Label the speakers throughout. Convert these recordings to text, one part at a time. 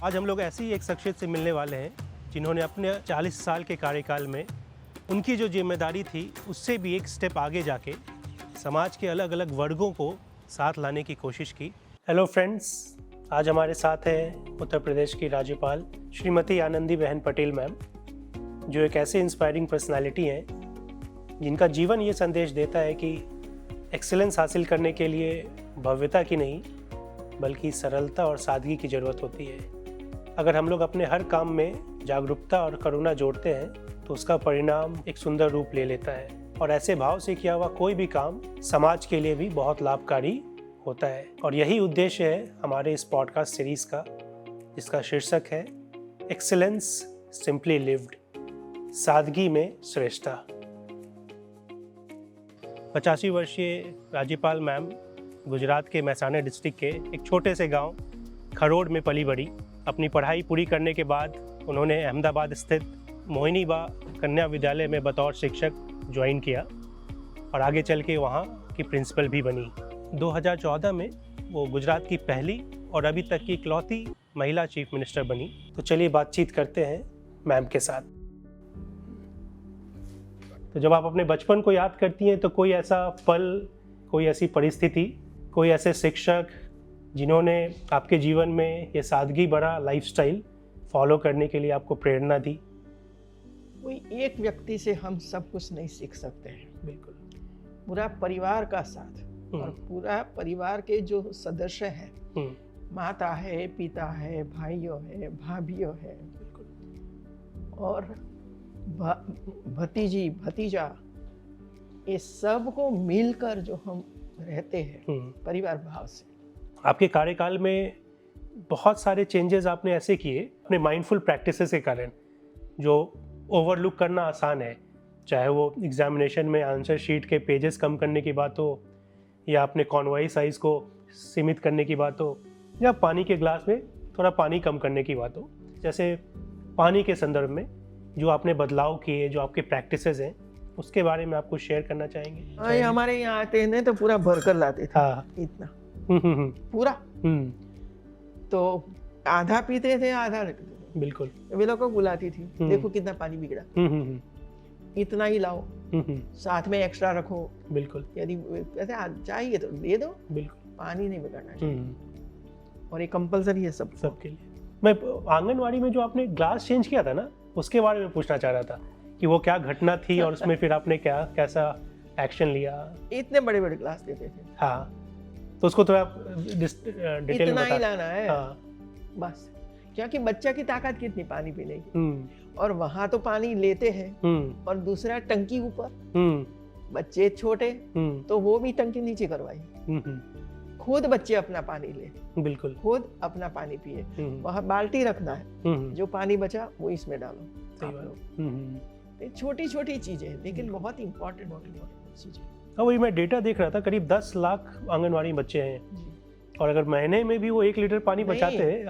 Speaker 1: आज हम लोग ऐसी एक शख्सियत से मिलने वाले हैं जिन्होंने अपने 40 साल के कार्यकाल में उनकी जो जिम्मेदारी थी उससे भी एक स्टेप आगे जाके समाज के अलग अलग वर्गों को साथ लाने की कोशिश की। हेलो फ्रेंड्स, आज हमारे साथ हैं उत्तर प्रदेश की राज्यपाल श्रीमती आनंदीबेन पटेल मैम, जो एक ऐसे इंस्पायरिंग पर्सनालिटी हैं जिनका जीवन ये संदेश देता है कि एक्सीलेंस हासिल करने के लिए भव्यता की नहीं बल्कि सरलता और सादगी की ज़रूरत होती है। अगर हम लोग अपने हर काम में जागरूकता और करुणा जोड़ते हैं तो उसका परिणाम एक सुंदर रूप ले लेता है और ऐसे भाव से किया हुआ कोई भी काम समाज के लिए भी बहुत लाभकारी होता है। और यही उद्देश्य है हमारे इस पॉडकास्ट सीरीज़ का, जिसका शीर्षक है एक्सीलेंस सिंपली लिव्ड, सादगी में श्रेष्ठता। 85 वर्षीय राज्यपाल मैम गुजरात के महसाना डिस्ट्रिक्ट के एक छोटे से गांव खरोड़ में पली बड़ी। अपनी पढ़ाई पूरी करने के बाद उन्होंने अहमदाबाद स्थित मोहिनीबा कन्या विद्यालय में बतौर शिक्षक ज्वाइन किया और आगे चल के वहाँ की प्रिंसिपल भी बनी। 2014 में वो गुजरात की पहली और अभी तक की इकलौती महिला चीफ मिनिस्टर बनी। तो चलिए बातचीत करते हैं मैम के साथ। तो जब आप अपने बचपन को याद करती हैं तो कोई ऐसा पल, कोई ऐसी परिस्थिति, कोई ऐसे शिक्षक जिन्होंने आपके जीवन में ये सादगी भरा लाइफस्टाइल फॉलो करने के लिए आपको प्रेरणा दी?
Speaker 2: कोई एक व्यक्ति से हम सब कुछ नहीं सीख सकते हैं।
Speaker 1: बिल्कुल।
Speaker 2: पूरा परिवार का साथ और पूरा परिवार के जो सदस्य हैं, माता है, पिता है, भाइयों है, भाभियों है, और भतीजी भतीजा, ये सब को मिलकर जो हम रहते हैं परिवार भाव से।
Speaker 1: आपके कार्यकाल में बहुत सारे चेंजेस आपने ऐसे किए अपने माइंडफुल प्रैक्टिसेस के कारण, जो ओवरलुक करना आसान है, चाहे वो एग्जामिनेशन में आंसर शीट के पेजेस कम करने की बात हो, या अपने कॉन्वॉय साइज़ को सीमित करने की बात हो, या पानी के ग्लास में थोड़ा पानी कम करने की बात हो। जैसे पानी के संदर्भ में जो आपने बदलाव किए, जो आपके प्रैक्टिसेस हैं, उसके बारे में आपको शेयर करना चाहेंगे?
Speaker 2: हाँ, हमारे यहाँ आते हैं तो पूरा भर कर लाते थे।
Speaker 1: हाँ।
Speaker 2: इतना पूरा। तो आधा पीते थे, आधा रखते थे।
Speaker 1: बिल्कुल।
Speaker 2: वे लोग को बुलाती थी, देखो कितना पानी बिगड़ा, इतना ही लाओ, साथ में एक्स्ट्रा रखो।
Speaker 1: बिल्कुल।
Speaker 2: यदि ऐसे चाहिए तो दे दो,
Speaker 1: बिल्कुल,
Speaker 2: पानी नहीं बिगाड़ना चाहिए। और ये कंपलसरी है सबके लिए।
Speaker 1: मैं आंगनवाड़ी में जो आपने ग्लास चेंज किया था ना, उसके बारे में पूछना चाह रहा था कि वो क्या घटना थी और उसमें फिर आपने कैसा एक्शन लिया?
Speaker 2: इतने बड़े बड़े ग्लास देते थे।
Speaker 1: हाँ, तो उसको थोड़ा डिटेल
Speaker 2: इतना
Speaker 1: में
Speaker 2: ही लाना है।
Speaker 1: हाँ।
Speaker 2: बस, क्योंकि बच्चा की ताकत कितनी पानी पीने की, और वहां तो पानी लेते हैं और दूसरा टंकी ऊपर, बच्चे छोटे तो वो भी टंकी नीचे करवाई, खुद बच्चे अपना पानी ले,
Speaker 1: बिल्कुल,
Speaker 2: खुद अपना पानी पिए। वहाँ बाल्टी रखना है, जो पानी बचा वो इसमें डालो। छोटी छोटी चीजें, लेकिन बहुत इम्पोर्टेंट चीजें।
Speaker 1: हाँ, वही मैं डेटा देख रहा था, करीब 10 लाख आंगनवाड़ी बच्चे हैं, और अगर महीने में भी वो 1 लीटर पानी बचाते हैं।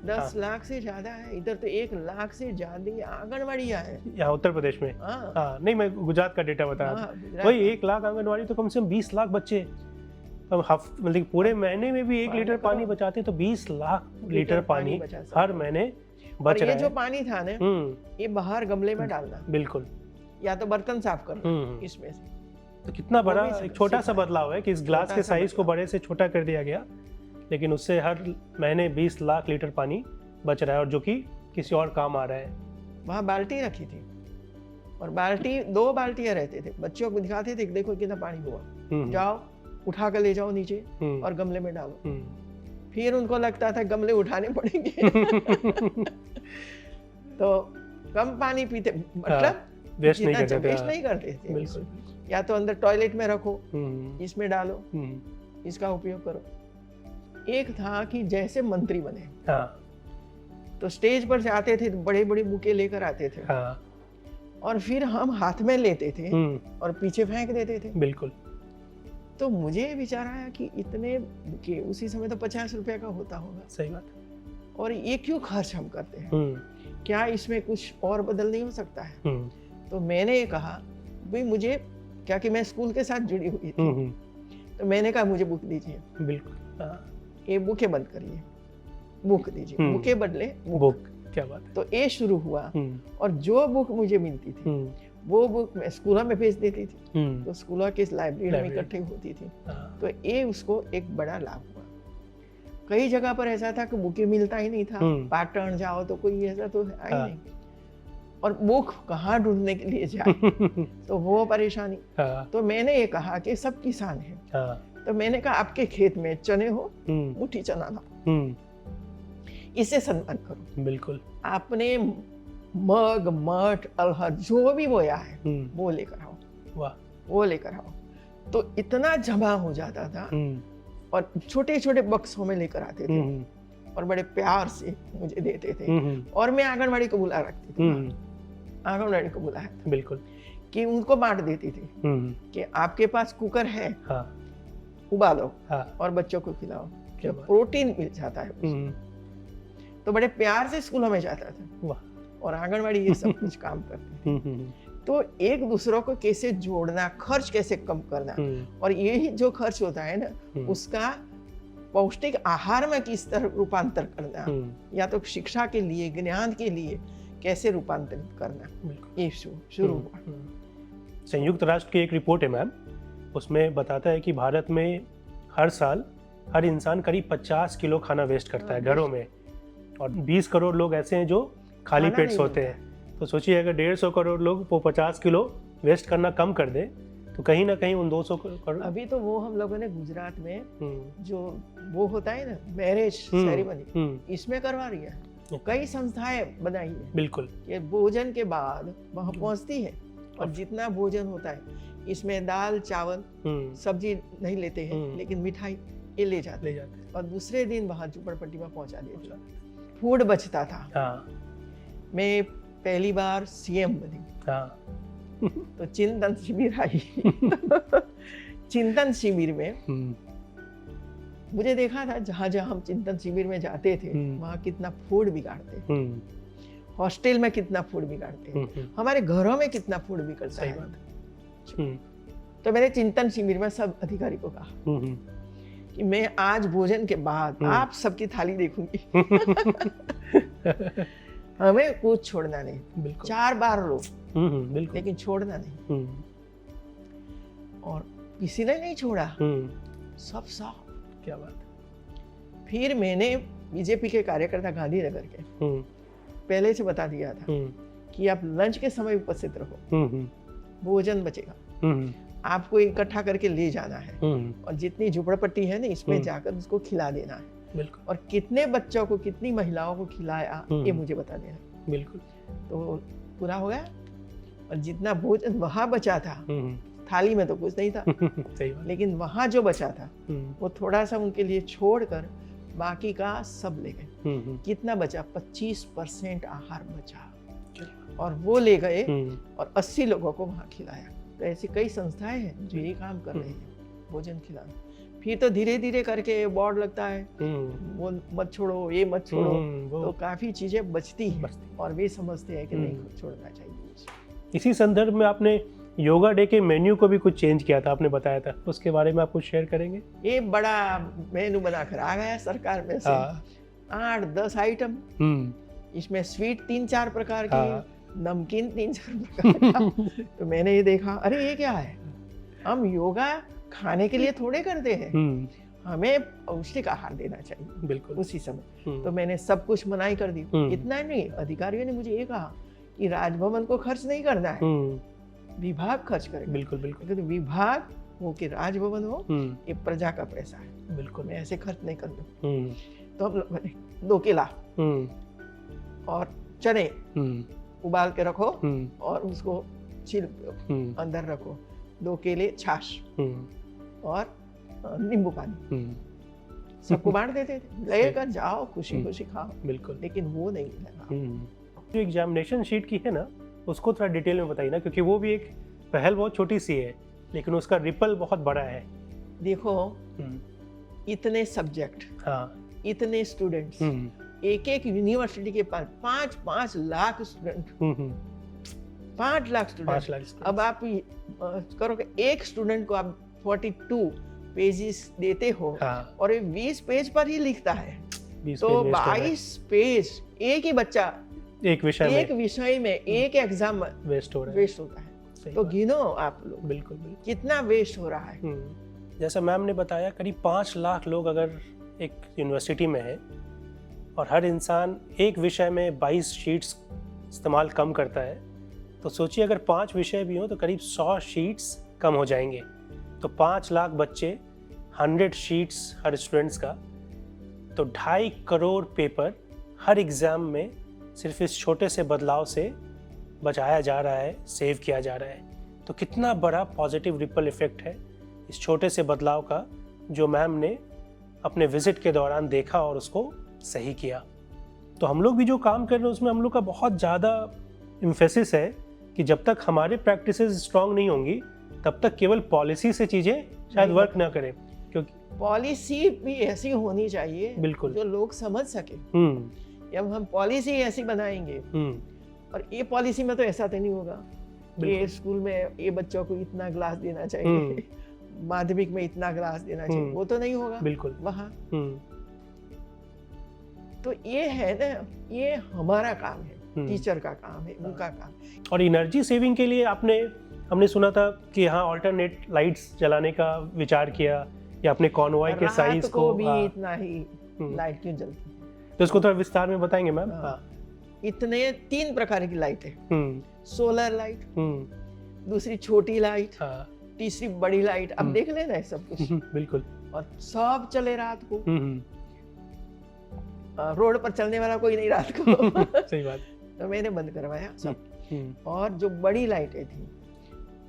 Speaker 2: 10 लाख से ज्यादा है, इधर तो 1 लाख से ज्यादा आंगनवाड़ियाँ है
Speaker 1: यहाँ उत्तर प्रदेश में। हाँ, नहीं, मैं गुजरात का डेटा बता रहा था। वही 1 लाख आंगनवाड़ी तो कम से कम 20 लाख बच्चे, अब मतलब पूरे महीने में भी 1 लीटर पानी बचाते तो 20 लाख लीटर पानी हर महीने बच रहा है।
Speaker 2: ये जो पानी था ना, ये बाहर गमले में डालना,
Speaker 1: बिल्कुल,
Speaker 2: या तो बर्तन साफ करना इसमें से।
Speaker 1: तो कितना बड़ा एक छोटा सा बदलाव है कि इस ग्लास के साइज को बड़े से छोटा कर दिया गया, लेकिन उससे हर महीने 20 लाख लीटर पानी बच रहा है, और जो कि किसी और काम आ रहा है।
Speaker 2: वहाँ बाल्टी रखी थी, और बाल्टी 2 बाल्टियाँ रहते थे, बच्चों को दिखाते थे देखो कितना पानी हुआ, जाओ उठा कर ले जाओ नीचे और गमले में डालो। फिर उनको लगता था गमले उठाने पड़ेंगे तो कम पानी पीते, मतलब
Speaker 1: वेस्ट नहीं
Speaker 2: करते थे। बिल्कुल। या तो अंदर टॉयलेट में रखो, इसमें डालो, इसका उपयोग करो। एक था कि जैसे मंत्री बने, तो स्टेज पर से आते थे, बड़े बड़े बुके लेकर आते थे, और फिर हम हाथ में लेते थे और पीछे फेंक देते थे।
Speaker 1: बिल्कुल।
Speaker 2: तो मुझे विचार आया कि इतने बुके, उसी समय तो 50 रुपए का होता होगा।
Speaker 1: सही बात।
Speaker 2: और ये क्यों खर्च हम करते हैं, क्या इसमें कुछ और बदल नहीं हो सकता है? तो मैंने कहा भाई मुझे, क्या कि मैं स्कूल के साथ जुड़ी हुई थी, तो मैंने कहा मुझे बुक दीजिए।
Speaker 1: बिल्कुल।
Speaker 2: ये बुके बंद करिए, बुक दीजिए, बुक के बदले
Speaker 1: बुक। क्या बात है।
Speaker 2: तो ये शुरू हुआ। और जो बुक मुझे मिलती थी वो बुक मैं स्कूलों में भेज देती थी, तो स्कूलों के लाइब्रेरी में इकट्ठी होती थी। तो ये उसको एक बड़ा लाभ हुआ। कई जगह पर ऐसा था कि बुक मिलता ही नहीं था, पाटन जाओ तो कोई ऐसा तो है ही नहीं, और बुक कहाँ ढूंढने के लिए जाए तो वो परेशानी। तो मैंने ये कहा कि सब किसान हैं, तो मैंने कहा आपके खेत में चने हो, मुट्ठी चना लाओ, इससे सम्मान करो।
Speaker 1: बिल्कुल।
Speaker 2: आपने मग, मठ, अरहर जो भी बोया है वो लेकर आओ।
Speaker 1: वाह। वो
Speaker 2: लेकर आओ। तो इतना जमा हो जाता था, और छोटे छोटे बक्सों में लेकर आते थे और बड़े प्यार से मुझे देते थे। और मैं आंगनबाड़ी को बुला रखती थी, आंगनबाड़ी को बुलाया था,
Speaker 1: बिल्कुल,
Speaker 2: कि उनको बांट देती थी कि आपके पास कुकर है, उबालो और बच्चों को खिलाओ, प्रोटीन मिल जाता है। तो बड़े प्यार से स्कूलों में जाता था।
Speaker 1: वाह।
Speaker 2: और आंगनबाड़ी ये सब कुछ काम करती थी। तो एक दूसरों को कैसे जोड़ना, खर्च कैसे कम करना, और यही जो खर्च होता है ना उसका पौष्टिक आहार में किस तरह रूपांतर करना, या तो शिक्षा के लिए, ज्ञान के लिए कैसे रूपांतरित करना, ये शुरू हुआ।
Speaker 1: संयुक्त राष्ट्र की एक रिपोर्ट है मैम, उसमें बताता है कि भारत में हर साल हर इंसान करीब 50 किलो खाना वेस्ट करता है घरों में, और 20 करोड़ लोग ऐसे हैं जो खाली पेट सोते हैं। तो सोचिए अगर 150 करोड़ लोग वो 50 किलो वेस्ट करना कम कर दें तो कहीं ना कहीं उन 200 करोड़।
Speaker 2: अभी तो वो हम लोगों ने गुजरात में जो वो होता है ना मैरिज सेरेमनी, इसमें करवा रही है। कई संस्थाएं बनाई है।
Speaker 1: बिल्कुल।
Speaker 2: ये भोजन के बाद वहाँ पहुँचती है, और जितना भोजन होता है इसमें दाल चावल सब्जी नहीं लेते हैं, लेकिन मिठाई ये ले जाते हैं, और दूसरे दिन वहाँ झुपड़पट्टी में पहुँचा देते हैं। फूड बचता था। मैं पहली बार सीएम बनी, तो चिंतन शिविर आई। चिंतन शिविर में मुझे देखा था जहाँ जहाँ हम चिंतन शिविर में जाते थे वहाँ कितना फूड बिगाड़ते, हॉस्टल में कितना फूड बिगाड़ते, हमारे घरों में कितना फूड बिगड़ता है। तो मैंने चिंतन शिविर में सब अधिकारी को कहा कि मैं आज भोजन के बाद आप सबकी थाली देखूंगी। हमें कुछ छोड़ना नहीं। 4 बार लो, लेकिन छोड़ना नहीं। और किसी ने नहीं छोड़ा, सब साफ।
Speaker 1: क्या बात।
Speaker 2: फिर मैंने बीजेपी के कार्यकर्ता गांधीनगर के पहले से बता दिया था कि आप लंच के समय उपस्थित रहो, भोजन बचेगा, आपको इकट्ठा करके ले जाना है, और जितनी झुपड़पट्टी है ना इसमें जाकर उसको खिला देना है।
Speaker 1: बिल्कुल।
Speaker 2: और कितने बच्चों को, कितनी महिलाओं को खिलाया ये मुझे बता देना।
Speaker 1: बिल्कुल।
Speaker 2: तो पूरा हो गया। और जितना भोजन वहाँ बचा था, थाली में तो कुछ नहीं था,
Speaker 1: सही बात।
Speaker 2: लेकिन वहाँ जो बचा था वो थोड़ा सा उनके लिए छोड़कर बाकी का सब ले गए। कितना बचा? 25% आहार बचा, और वो ले गए और 80 लोगों को वहाँ खिलाया। तो ऐसी कई संस्थाएं हैं जो ये काम कर रही हैं, भोजन खिलाना। फिर तो धीरे धीरे करके बोर्ड लगता है, वो मत छोड़ो, ये मत छोड़ो, तो काफी चीजें बचती हैं, और वे समझते हैं कि नहीं छोड़ना चाहिए।
Speaker 1: इसी संदर्भ में आपने योगा डे के मेन्यू को भी कुछ चेंज किया था, आपने बताया था, उसके बारे में आप कुछ शेयर करेंगे?
Speaker 2: ये बड़ा मेन्यू बनाकर आ गया सरकार में से, 8-10 आइटम। इसमें स्वीट 3-4 प्रकार की, नमकीन 3-4 प्रकार का। तो मैंने ये देखा, अरे ये क्या है, हम योगा खाने के लिए थोड़े करते हैं, हमें पौष्टिक आहार देना चाहिए।
Speaker 1: बिल्कुल।
Speaker 2: उसी समय तो मैंने सब कुछ मनाही कर दी। इतना नहीं, अधिकारियों ने मुझे ये कहा कि राजभवन को खर्च नहीं करना है, विभाग खर्च करेगा।
Speaker 1: बिल्कुल बिल्कुल।
Speaker 2: तो विभाग हो कि राजभवन हो, ये प्रजा का पैसा है।
Speaker 1: बिल्कुल।
Speaker 2: मैं ऐसे खर्च नहीं कर दूँ। तो हम लोगों ने 2 केला और चने उबाल के रखो, और उसको छील अंदर रखो, 2 केले, छाछ और नींबू पानी, सबको बांट देते थे, लेकर जाओ, खुशी खुशी खाओ।
Speaker 1: बिल्कुल।
Speaker 2: लेकिन वो नहीं लगा।
Speaker 1: जो एग्जामिनेशन शीट की है ना, उसको थोड़ा डिटेल में बताइए ना, क्योंकि वो भी एक पहल बहुत छोटी सी है, लेकिन उसका रिपल बहुत बड़ा है।
Speaker 2: देखो, इतने सब्जेक्ट, इतने स्टूडेंट्स, एक यूनिवर्सिटी के पास 5-5 लाख स्टूडेंट, 5 लाख स्टूडेंट। अब आप करो कि एक स्टूडेंट को आप 42 पेजेस देते हो, और ये 20 पेज पर ही लिखता है। तो 22 पेज एक ही बच्चा
Speaker 1: एक विषय में
Speaker 2: एक एग्जाम वेस्ट होता है। तो गिनो आप लोग
Speaker 1: बिल्कुल
Speaker 2: कितना वेस्ट हो रहा है।
Speaker 1: जैसा मैम ने बताया, करीब 5 लाख लोग अगर एक यूनिवर्सिटी में है और हर इंसान एक विषय में 22 शीट्स इस्तेमाल कम करता है, तो सोचिए अगर 5 विषय भी हों तो करीब 100 शीट्स कम हो जाएंगे। तो 5 लाख बच्चे, 100 शीट्स हर स्टूडेंट्स का, तो 2.5 करोड़ पेपर हर एग्ज़ाम में सिर्फ इस छोटे से बदलाव से बचाया जा रहा है, सेव किया जा रहा है। तो कितना बड़ा पॉजिटिव रिपल इफ़ेक्ट है इस छोटे से बदलाव का, जो मैम ने अपने विज़िट के दौरान देखा और उसको सही किया। तो हम लोग भी जो काम कर रहे हैं उसमें हम लोग का बहुत ज़्यादा एम्फेसिस है कि जब तक हमारे प्रैक्टिसेस स्ट्रांग नहीं होंगी तब तक केवल पॉलिसी से चीज़ें शायद वर्क ना करें, क्योंकि
Speaker 2: पॉलिसी भी ऐसी होनी चाहिए
Speaker 1: बिल्कुल
Speaker 2: जो लोग समझ सके। जब हम पॉलिसी ऐसी बनाएंगे, और ये पॉलिसी में तो ऐसा तो नहीं होगा ये स्कूल में ये बच्चों को इतना ग्लास देना चाहिए, माध्यमिक में इतना ग्लास देना चाहिए, वो तो नहीं होगा
Speaker 1: बिल्कुल वहाँ।
Speaker 2: तो ये है ना, ये हमारा काम है, टीचर का काम है, उनका काम।
Speaker 1: और एनर्जी सेविंग के लिए हमने सुना था कि हाँ ऑल्टरनेट लाइट्स जलाने का विचार किया, या अपने कॉन्वॉय के साइज को
Speaker 2: भी इतना ही लाइट क्यों जलती है,
Speaker 1: तो इसको थोड़ा विस्तार में बताएंगे मैम।
Speaker 2: इतने 3 प्रकार की लाइट है। सोलर लाइट, दूसरी छोटी लाइट, तीसरी बड़ी लाइट। अब देख लेना सब कुछ
Speaker 1: बिल्कुल। और
Speaker 2: सब चले रात को, रोड पर चलने वाला कोई नहीं रात को।
Speaker 1: सही बात।
Speaker 2: तो मैंने बंद करवाया सब। और जो बड़ी लाइटें थी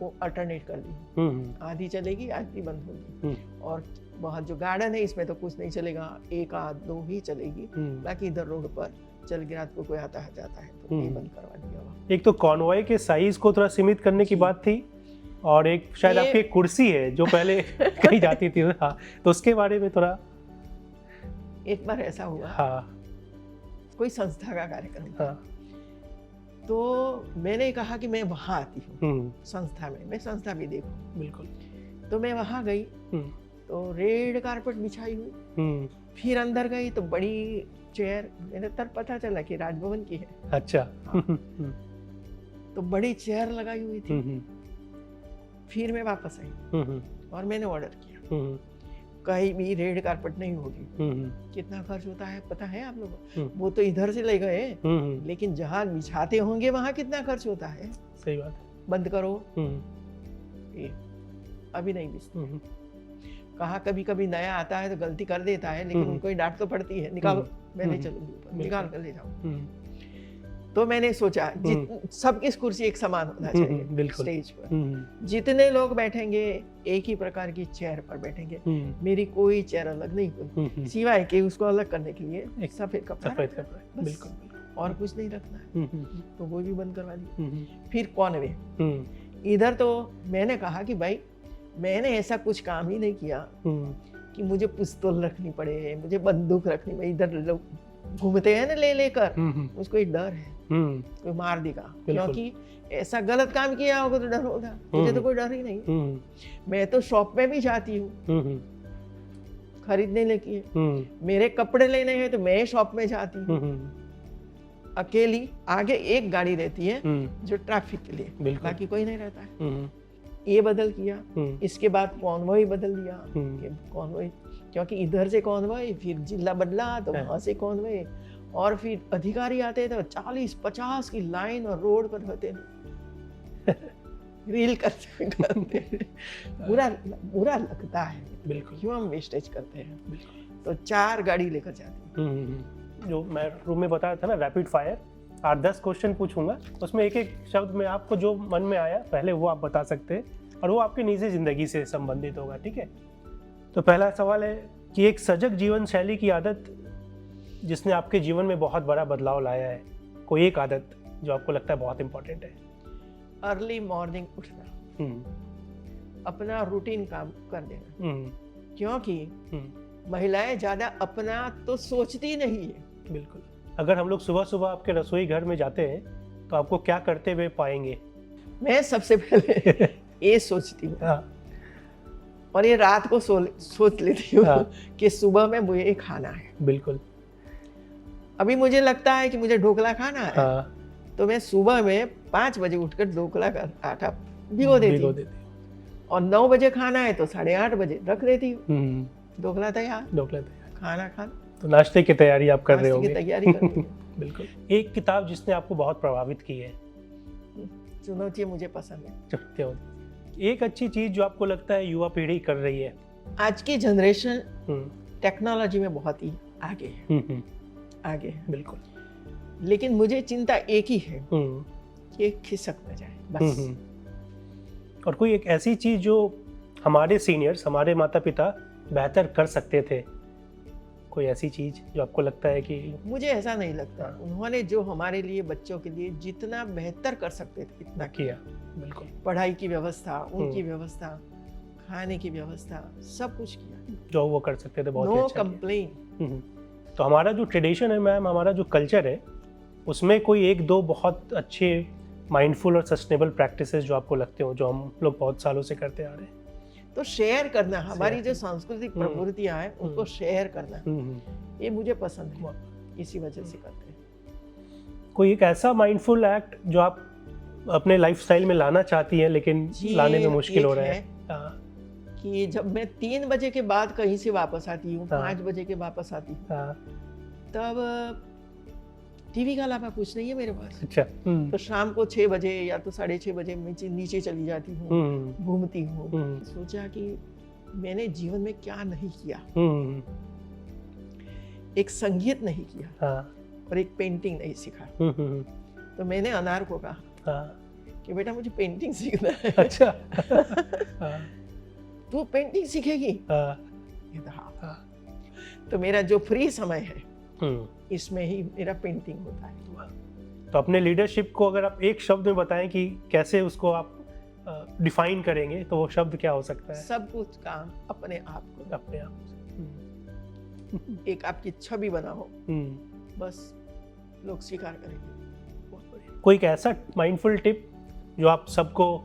Speaker 2: वो अल्टरनेट कर दी, आधी चलेगी आधी बंद होगी। और बहुत जो गार्डन है इसमें तो कुछ नहीं चलेगा, 1 आध 2 ही चलेगी, बाकी इधर रोड पर चल के रात को कोई आता है जाता है तो ये बंद करवा दिया।
Speaker 1: एक तो कॉन्वॉय के साइज को थोड़ा सीमित करने की बात थी, और एक शायद आपकी एक कुर्सी है जो पहले कहीं जाती थी। हाँ, तो उसके बारे में थोड़ा।
Speaker 2: एक बार ऐसा हुआ, कोई संस्था का कार्यक्रम, तो मैंने कहा कि मैं वहाँ आती हूँ संस्था में, मैं संस्था भी देखूं।
Speaker 1: बिल्कुल।
Speaker 2: तो मैं वहाँ गई, तो रेड कारपेट बिछाई हुई, फिर अंदर गई तो बड़ी चेयर, मैंने तब पता चला कि राजभवन की है।
Speaker 1: अच्छा।
Speaker 2: तो बड़ी चेयर लगाई हुई थी। फिर मैं वापस आई और मैंने ऑर्डर किया, कहीं भी रेड कारपेट नहीं होगी। कितना खर्च होता है पता है आप लोगों? वो तो इधर से ले गए, लेकिन जहाँ बिछाते होंगे वहाँ कितना खर्च होता है।
Speaker 1: सही बात। बंद
Speaker 2: करो, अभी नहीं बिछते। कहा कभी कभी नया आता है तो गलती कर देता है, लेकिन उनको ही डांट तो पड़ती है, निकालो, मैं ले चलूंगी ऊपर, निकाल कर ले जाऊँ। तो मैंने सोचा सबकी कुर्सी एक समान होना चाहिए स्टेज पर। जितने लोग बैठेंगे एक ही प्रकार की चेयर पर बैठेंगे, मेरी कोई चेयर अलग नहीं हुई, सिवाय कि उसको अलग करने के लिए एक सफेद कपड़ा, बिल्कुल, और कुछ नहीं रखना है। तो वो भी बंद करवा दी। फिर कॉनवे, इधर तो मैंने कहा कि भाई मैंने ऐसा कुछ काम ही नहीं किया कि मुझे पिस्तौल रखनी पड़े, मुझे बंदूक रखनी पड़े। इधर लोग घूमते हैं ना ले लेकर, उसको एक डर है कोई मार देगा, क्योंकि ऐसा गलत काम किया होगा तो डर होगा। मुझे तो कोई डर ही नहीं। मैं तो शॉप में भी जाती हूँ खरीदने लेके, मेरे कपड़े लेने हैं तो मैं शॉप में जाती हूँ अकेली। आगे एक गाड़ी रहती है जो ट्रैफिक के लिए, बाकी कोई नहीं रहता है। ये बदल किया, इसके बाद कॉन्वॉय बदल दिया, कॉन्वॉय, क्योंकि इधर से कॉन्वॉय, फिर जिला बदला तो वहां से कॉन्वॉय, और फिर अधिकारी आते तो 40-50 की लाइन और रोड पर होते रील करते। बुरा लगता है, बिल्कुल, क्यों हम वेस्टेज करते हैं। तो 4 गाड़ी लेकर जाते हैं।
Speaker 1: जो मैं रूम में बताया था ना, रैपिड फायर, 8-10 क्वेश्चन पूछूंगा, उसमें एक एक शब्द में आपको जो मन में आया पहले वो आप बता सकते हैं, और वो आपकी निजी जिंदगी से संबंधित होगा, ठीक है? तो पहला सवाल है कि एक सजग जीवन शैली की आदत जिसने आपके जीवन में बहुत बड़ा बदलाव लाया है, कोई एक आदत जो आपको लगता है बहुत इंपॉर्टेंट है।
Speaker 2: अर्ली मॉर्निंग उठना, अपना रूटीन काम कर देना, क्योंकि महिलाएं ज्यादा अपना तो सोचती नहीं है।
Speaker 1: बिल्कुल। अगर हम लोग सुबह सुबह आपके रसोई घर में जाते हैं तो आपको क्या करते हुए पाएंगे?
Speaker 2: मैं सबसे पहले ये सोचती हूँ, और ये रात को सोच लेती हूँ कि सुबह में मुझे खाना है।
Speaker 1: बिल्कुल।
Speaker 2: अभी मुझे लगता है कि मुझे ढोकला खाना है, तो मैं सुबह में 5 बजे उठकर ढोकला का आटा भिगो देती हूँ, और 9 बजे खाना है तो 8:30 बजे रख देती हूँ, ढोकला तैयार, खाना खाना।
Speaker 1: तो नाश्ते की तैयारी आप कर रहे होंगे।
Speaker 2: नाश्ते की तैयारी कर रही हूँ।
Speaker 1: बिल्कुल। एक किताब जिसने आपको बहुत प्रभावित की है?
Speaker 2: चुनौती मुझे पसंद है।
Speaker 1: एक अच्छी चीज जो आपको लगता है युवा पीढ़ी कर रही है?
Speaker 2: आज की जनरेशन टेक्नोलॉजी में बहुत ही आगे है, आगे है।
Speaker 1: बिल्कुल।
Speaker 2: लेकिन मुझे चिंता एक ही है कि खिसक न जाए बस।
Speaker 1: और कोई एक ऐसी चीज जो हमारे सीनियर्स, हमारे माता पिता बेहतर कर सकते थे, कोई ऐसी चीज जो आपको लगता है कि?
Speaker 2: मुझे ऐसा नहीं लगता। उन्होंने जो हमारे लिए, बच्चों के लिए जितना बेहतर कर सकते थे इतना
Speaker 1: किया। बिल्कुल।
Speaker 2: पढ़ाई की व्यवस्था, उनकी व्यवस्था, खाने की व्यवस्था, सब कुछ किया
Speaker 1: जो वो कर सकते थे। बहुत
Speaker 2: नो
Speaker 1: अच्छा
Speaker 2: कंप्लेन।
Speaker 1: तो हमारा जो ट्रेडिशन है मैम, हमारा जो कल्चर है, उसमें कोई एक दो बहुत अच्छे माइंडफुल और सस्टेनेबल प्रैक्टिसेस जो आपको लगते हो, जो हम लोग बहुत सालों से करते आ रहे हैं?
Speaker 2: तो शेयर करना, हमारी जो सांस्कृतिक प्रवृत्तियां हैं उनको शेयर करना, ये मुझे पसंद है, इसी वजह से करते हैं।
Speaker 1: कोई एक ऐसा माइंडफुल एक्ट जो आप अपने लाइफस्टाइल में लाना चाहती हैं लेकिन लाने में मुश्किल हो रहा है?
Speaker 2: कि जब मैं 3 बजे के बाद कहीं से वापस आती हूँ, 5 बजे के वापस आती हूँ, तब टीवी का अलावा कुछ नहीं है मेरे पास।
Speaker 1: अच्छा।
Speaker 2: तो शाम को 6 बजे या तो 6:30 बजे नीचे चली जाती हूँ, घूमती हूँ। सोचा कि मैंने जीवन में क्या नहीं किया। एक संगीत नहीं किया और एक पेंटिंग नहीं सीखा। तो मैंने अनार को कहा कि बेटा मुझे पेंटिंग सीखना है।
Speaker 1: अच्छा।
Speaker 2: तू पेंटिंग सीखेगी? तो मेरा जो फ्री समय है इसमें ही मेरा पेंटिंग होता है।
Speaker 1: तो अपने लीडरशिप को अगर आप एक शब्द में बताएं कि कैसे उसको आप डिफाइन करेंगे, तो वो शब्द क्या हो सकता है?
Speaker 2: सब कुछ काम अपने आप को,
Speaker 1: अपने आप से।
Speaker 2: एक आपकी छवि बनाओ, बस लोग स्वीकार करेंगे।
Speaker 1: कोई एक ऐसा माइंडफुल टिप जो आप सबको,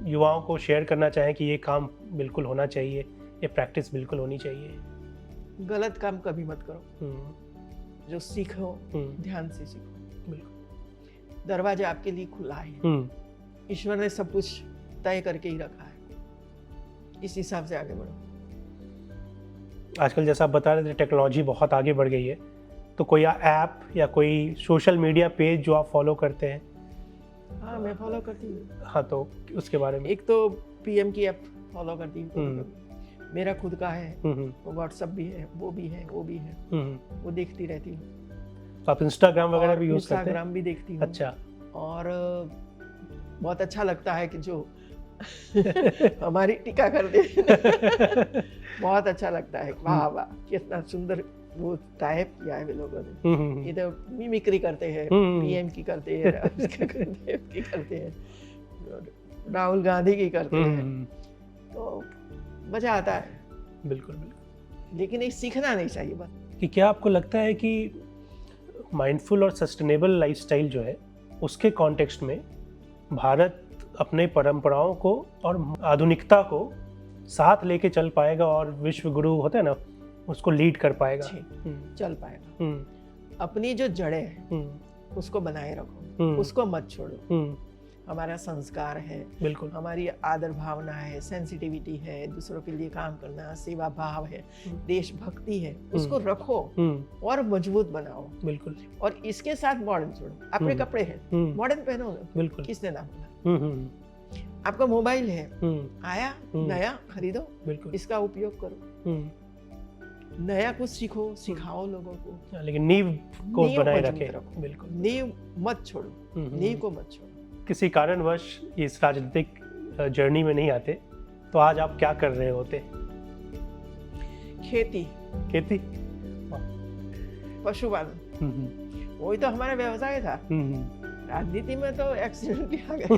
Speaker 1: युवाओं को शेयर करना चाहें कि ये काम बिल्कुल होना चाहिए, ये प्रैक्टिस बिल्कुल होनी चाहिए?
Speaker 2: गलत काम कभी मत करो। जो सीखो ध्यान से सीखो।
Speaker 1: बिल्कुल।
Speaker 2: दरवाजा आपके लिए खुला है। ईश्वर ने सब कुछ तय करके ही रखा है, इस हिसाब से आगे बढ़ो।
Speaker 1: आजकल जैसा आप बता रहे थे, टेक्नोलॉजी बहुत आगे बढ़ गई है, तो कोई ऐप या कोई सोशल मीडिया पेज जो आप फॉलो करते हैं?
Speaker 2: हाँ, मैं फॉलो करती हूँ।
Speaker 1: हाँ, तो उसके बारे में?
Speaker 2: एक तो पीएम की ऐप फॉलो करती हूँ, मेरा खुद का है, व्हाट्सएप भी है, वो भी है, वो भी है, वो देखती रहती हूँ।
Speaker 1: तो आप इंस्टाग्राम वगैरह भी यूज करते हैं?
Speaker 2: इंस्टाग्राम भी देखती हूँ।
Speaker 1: अच्छा।
Speaker 2: और बहुत अच्छा लगता है कि जो हमारी टीका करते हैं बहुत अच्छा लगता है। वाह वाह, कितना सुंदर वो टाइप किया है वे लोगों ने। ये तो मिमिक्री करते हैं, पीएम की करते हैं, की करते हैं, राहुल गांधी की करते हैं, तो मजा आता है।
Speaker 1: बिल्कुल बिल्कुल।
Speaker 2: लेकिन ये सीखना नहीं चाहिए बस।
Speaker 1: कि क्या आपको लगता है कि माइंडफुल और सस्टेनेबल लाइफस्टाइल जो है, उसके कॉन्टेक्स्ट में भारत अपने परंपराओं को और आधुनिकता को साथ लेके चल पाएगा और विश्व गुरु होता है ना, उसको लीड कर पाएगा?
Speaker 2: चल पाएगा। अपनी जो जड़ें हैं उसको बनाए रखो, उसको मत छोड़ो। हमारा संस्कार है,
Speaker 1: बिल्कुल,
Speaker 2: हमारी आदर भावना है, सेंसिटिविटी है, दूसरों के लिए काम करना, सेवा भाव है, देशभक्ति है, उसको रखो और मजबूत बनाओ।
Speaker 1: बिल्कुल। और
Speaker 2: इसके साथ मॉडर्न जोड़ो। अपने कपड़े हैं, मॉडर्न पहनो, बिल्कुल, किसने ना बोला। आपका मोबाइल है, आया नया खरीदो, बिल्कुल, इसका उपयोग करो, नया कुछ सीखो, सिखाओ लोगों को, लेकिन नींव को बनाए रखो। बिल्कुल, नींव मत छोड़ो, नींव को मत छोड़ो। किसी कारणवश इस राजनीतिक जर्नी में नहीं आते तो आज आप क्या कर रहे होते? खेती, खेती, पशुपालन, वही तो हमारा व्यवसाय था। राजनीति में तो एक्सीडेंट आ गए।